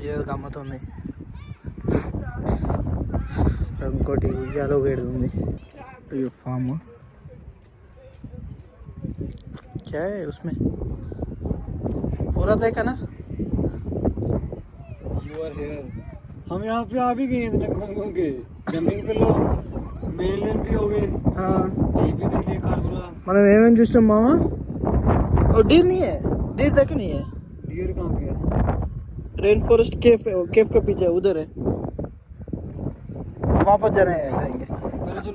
ఇదేదో గమ్మతుంది. ఇంకోటి ఉయ్యాలో పెడుతుంది. ये फार्म क्या है उसमें पूरा देखा ना. You are here. हम यहाँ पे आ भी गए इतने घूम के जमीन पे लोग मेन लेन भी हो गए. हाँ ये भी देखिए कारबला. మనం ఏమేం చూసినాం మామ. और डीर नहीं है, डीर तक नहीं है. डियर कहाँ पे है? रेन फॉरेस्ट केफ है, केफ के पीछे उधर है. वापस जाना है जाएंगे.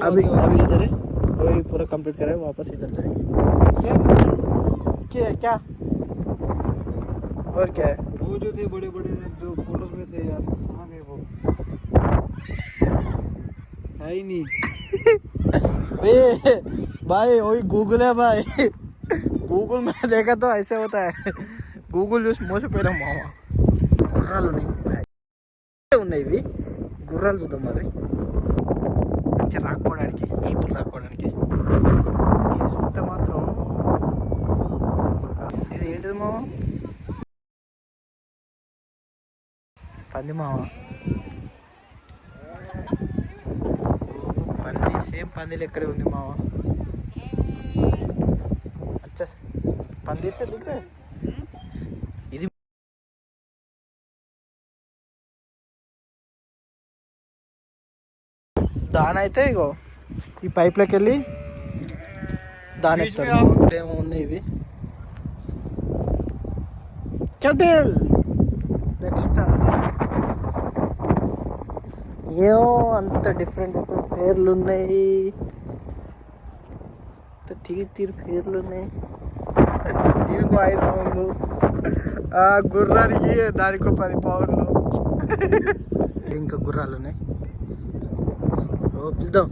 अभी इधर है, वही पूरा कंप्लीट करें वापस इधर जाएंगे. क्या और क्या है? वो जो थे बड़े बड़े जो फोटोज में थे यार, कहाँ गए वो? है ही नहीं. भाई वही गूगल है भाई. गूगल में देखा तो ऐसे होता है. गूगल చూసి మోసపోయినా మామ. గుర్రాలు ఉన్నాయి ఇవి గుర్రాలు చూద్దాం మరి. మంచిగా రాకపోవడానికి ఈపులు రాకపోవడానికి చూస్తే మాత్రం. ఇది ఏంటిది మామ? పంది మామ. పంది సేమ్ పందిలు ఎక్కడే ఉంది మామ. అచ్చా పంది సే దిख रहा है. ఇది దాని అయితే ఇగో ఈ పైప్లోకి వెళ్ళి దాని ఎత్తారు. ఏమో ఉన్నాయి ఇవి కెటిల్. నెక్స్ట్ ఏమో అంత డిఫరెంట్ డిఫరెంట్ పేర్లు ఉన్నాయి. తీరు పేర్లు ఉన్నాయి. దీనికి 5 పౌండ్లు, ఆ గుర్రానికి దానికి 10 పౌండ్లు. ఇంకా గుర్రాలు ఉన్నాయి. ఓ పిలుద్దాం.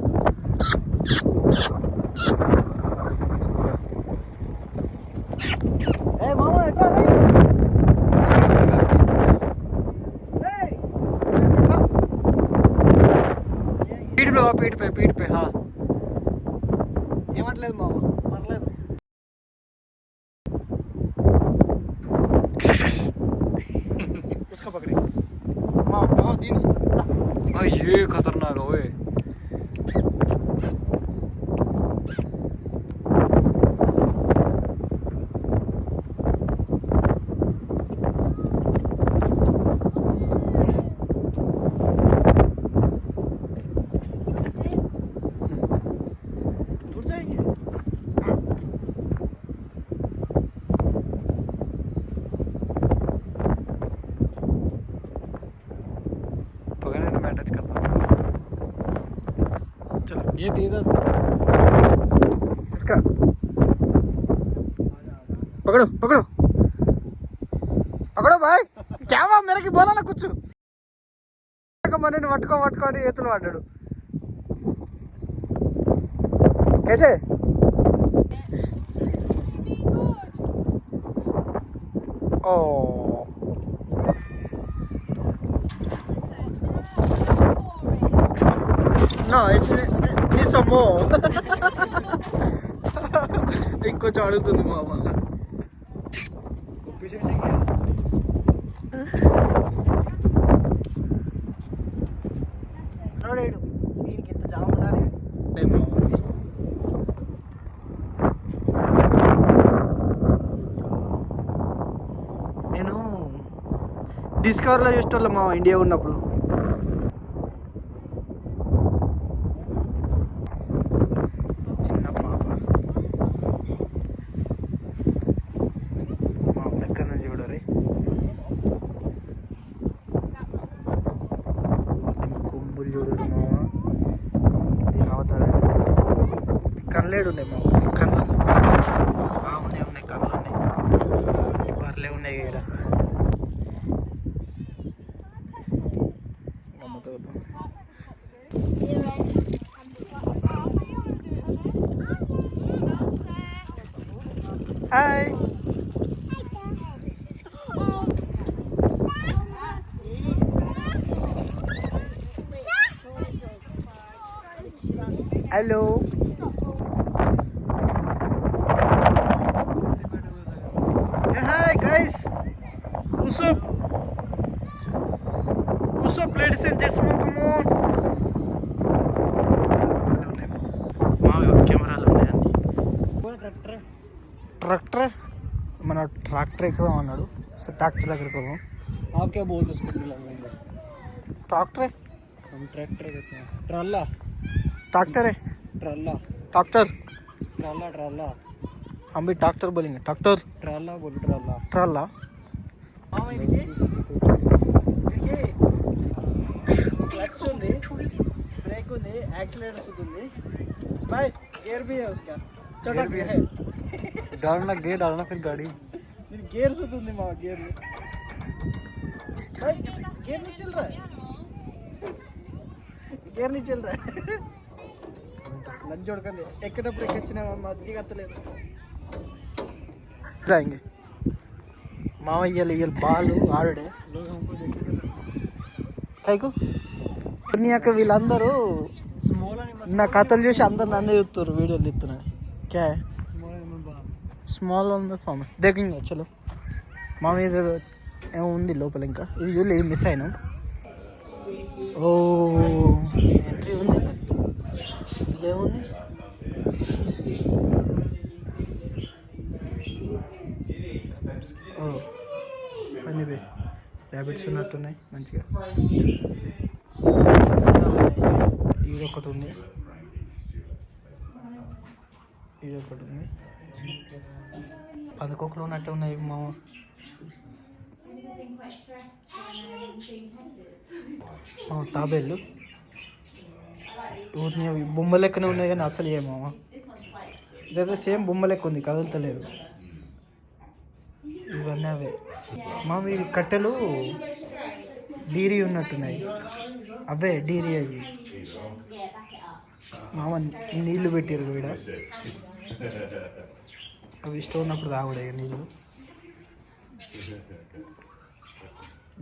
पीठ पे हाँ ఏమట్లేదు మామ, పర్లేదు. उसका पकड़े मामा दिन. ये खतरनाक है. टच करता हूँ. चलो ये तेज है इसका. पकड़ो पकड़ो पकड़ो भाई. क्या हुआ मेरे की बोला ना कुछ. मन पట్టుకో పట్టుకొని ఎత్తులు పడ్డాడు. कैसे ओ No, it's some more. ఇంకొంచెం అడుగుతుంది మామ. నోడేడు దీనికి ఇంత జామ ఉండాలి. నేను డిస్కవర్లో చూసేవాళ్ళం మా ఇండియా ఉన్నప్పుడు. కళ్ళేడు ఉన్నాయి మా కళ్ళు ఆవునే ఉన్నాయి, కళ్ళు ఉన్నాయి, బర్రెలే ఉన్నాయి. ఇక్కడ hi. Hello. Hi guys, what's up? up, ladies and gentlemen, come on. కెమెరాలు ఉన్నాయండి. ట్రాక్టర్ మన ట్రాక్టర్ ఎక్కుదాం అన్నాడు. సో ట్రాక్టర్ దగ్గరికి పోదాం. आप क्या बोलते उसको? ट्रैक्टर हम ट्रैक्टर कहते हैं. ट्राला. ट्रैक्टर है. ट्राला. ट्रैक्टर. ट्राला ट्राला. हम भी ट्रैक्टर बोलेंगे. ट्रैक्टर. ट्राला बोलो. ट्राला. ट्राला. क्लच ఉంది, ब्रेक ఉంది, एक्सीलरेटर सुधुंदी भाई, गियर भी है उसका, छोटा गियर है. डालना गियर डालना फिर गाड़ी. गियर सुधुंदी माँ, गियर में भाई गियर नहीं चल रहा है. गियर नहीं चल रहा है. లంచ్ చూడకండి, ఎక్కడప్పుడు ఎక్కొచ్చినా మధ్యగా అత్తలేదు. जाएंगे మావయ్య ఇయ్యాలి బాలు ఆడే కైకు పుణ్యాక వీళ్ళందరూ నా కథలు చూసి అందరు నన్ను చూస్తారు, వీడియోలు తీస్తున్నాను. క్యా స్మాల్ ఫామ్ దేకింగ్ చలో మామయ్య ఏమో ఉంది లోపల. ఇంకా ఇది చూడలే, ఇది మిస్ అయినాం. ఓ ఎంట్రీ ఉంది, ఇదేముంది? ఓ ఫన్నీ ర్యాబిట్స్ ఉన్నట్టున్నాయి మంచిగా. ఈడొకటి ఉంది, ఈడొకటి ఉంది. పందుకోకలు ఉన్నట్టు ఉన్నాయి మా. తాబేళ్ళు ఊరిని బొమ్మ లెక్కనే ఉన్నాయి కానీ అసలు ఏమో ఇదైతే సేమ్ బొమ్మ లెక్క ఉంది, కదులుతలేదు. ఇవన్నీ అవే మావి కట్టెలు డీరీ ఉన్నట్టున్నాయి, అవే డీరీ అవి. మామ నీళ్ళు పెట్టారు వీడ, అవి ఇష్టం ఉన్నప్పుడు తాగుడే నీళ్ళు.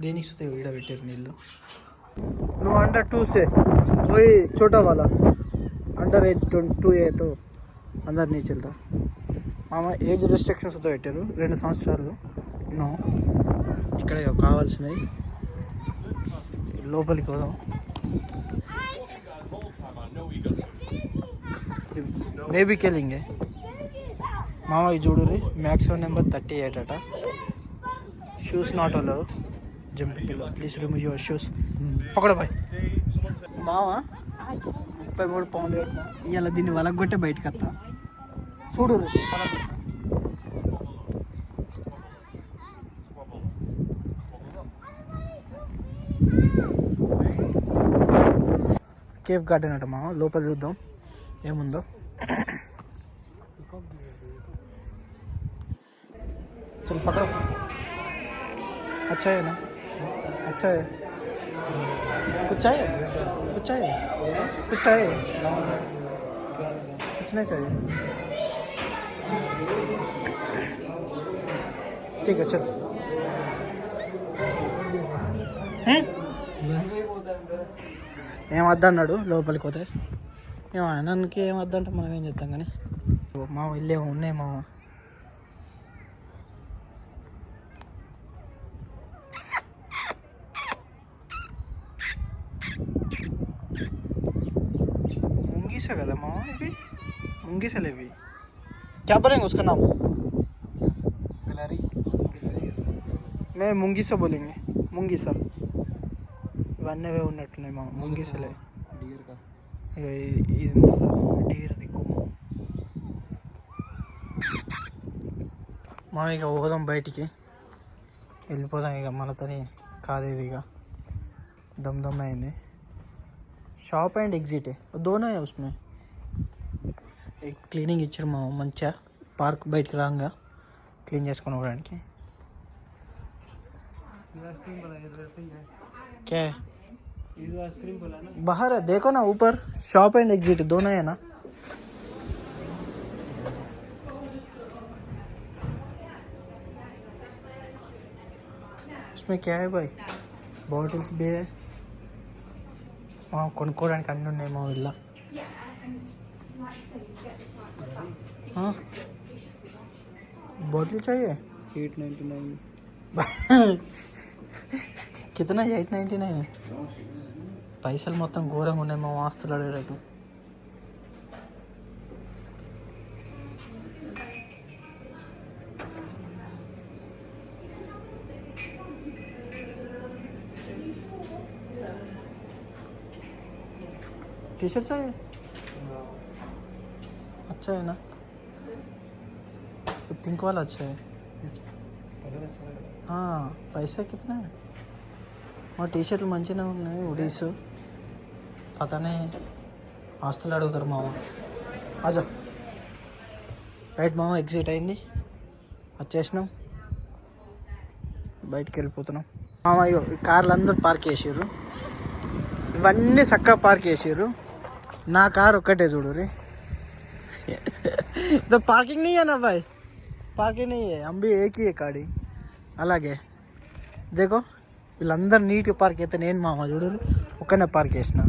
देनी सुते वीड़ा बेटे नील नो अंडर 2 से वही छोटा वाला अंडर एज 2 है तो अंदर नहीं चलता. మామ ఏజ్ రెస్ట్రిక్షన్స్ తో పెట్టారు 2 సంవత్సరాలు. నో ఇక్కడ కావాల్సినవి లోపలికి పోదాం. మేబీ కెలింగే మామ ఇది చూడుర్రి, మ్యాక్సిమం నెంబర్ 38 అట. Shoes not allow. Jumping pillow please remove your shoes. పకడో భాయ్. మామ 33 పౌండ్లు పెట్టినా ఇవాళ దీన్ని వలగొట్టే బయటకు వస్తా. చూడు కేఫ్ గార్డెన్ అట మామ, లోపల చూద్దాం ఏముందో. చల్ పకడో. अच्छा है ना, अच्छा है. कुछ चाहिए, कुछ चाहिए, कुछ चाहिए, कुछ नहीं चाहिए. ठीक है चल. ఏం వద్దన్నాడు లోపలికి పోతే. ఏమో ఆయనకి ఏం వద్దంటే మనం ఏం చేస్తాం కానీ. మా ఇల్లు ఏమో ఉన్నాయి మామ. मुंगीसा కదా मामा, ఇవి मुंगीसा లేవి. क्या बोलेंगे उसका नाम? गिलहरी. मैं मुंगीसा बोलेंगे, मुंगीसा. ఇవన్నీ ఉన్నట్టున్నాయి మామ, ముంగీసలే. ఇది డీర్ దిక్కు మా. ఇక పోదాం బయటికి, వెళ్ళిపోదాం ఇక. మనతోని కాదు ఇది, ఇక దమ్ దమ్ అయింది. షాప్ అండ్ ఎగ్జిట్ దోనో उसमें. క్లీనింగ్ ఇచ్చారు మా మంచిగా, పార్క్ బయటికి రాగా క్లీన్ చేసుకొని పోవడానికి. क्या आइसक्रीम बोला ना, बाहर है देखो ना, ऊपर शॉप एंड एग्जिट दोनों है ना. उसमें क्या है भाई, बॉटल्स भी है. కొనుక్కోవడానికి అన్నీ ఉన్నాయి మా ఊళ్ళో. బాటిల్ चाहिए 899. కితనా 899 పైసలు మొత్తం ఘోరంగా ఉన్నాయి మా ఆస్తులు అడిగేటట్టు. टी शर्ट चाहिए? अच्छा है ना? तो पिंक वाला अच्छा है. हाँ पैसा कितना है? और टी शर्ट మంచిగా ఉన్నాయి ఉడీస్ పతానే హాస్టల్ అడుగుతారు మామ. అజా రైట్ మామ, ఎగ్జిట్ అయింది, వచ్చేసినాం, బయటికి వెళ్ళిపోతున్నాం మామ. అయ్యో ఈ కార్లు అందరూ పార్క్ చేసారు, ఇవన్నీ చక్కగా పార్క్ చేసారు. నా కార్ ఒక్కటే చూడు రే. तो पार्किंग नहीं है ना भाई, पार्किंग नहीं है, हम भी एक ही है गाड़ी. అలాగే देखो వీళ్ళందరూ నీట్గా పార్క్ అయితే నేను మామ చూడరు ఒక్కనే పార్క్ చేసిన.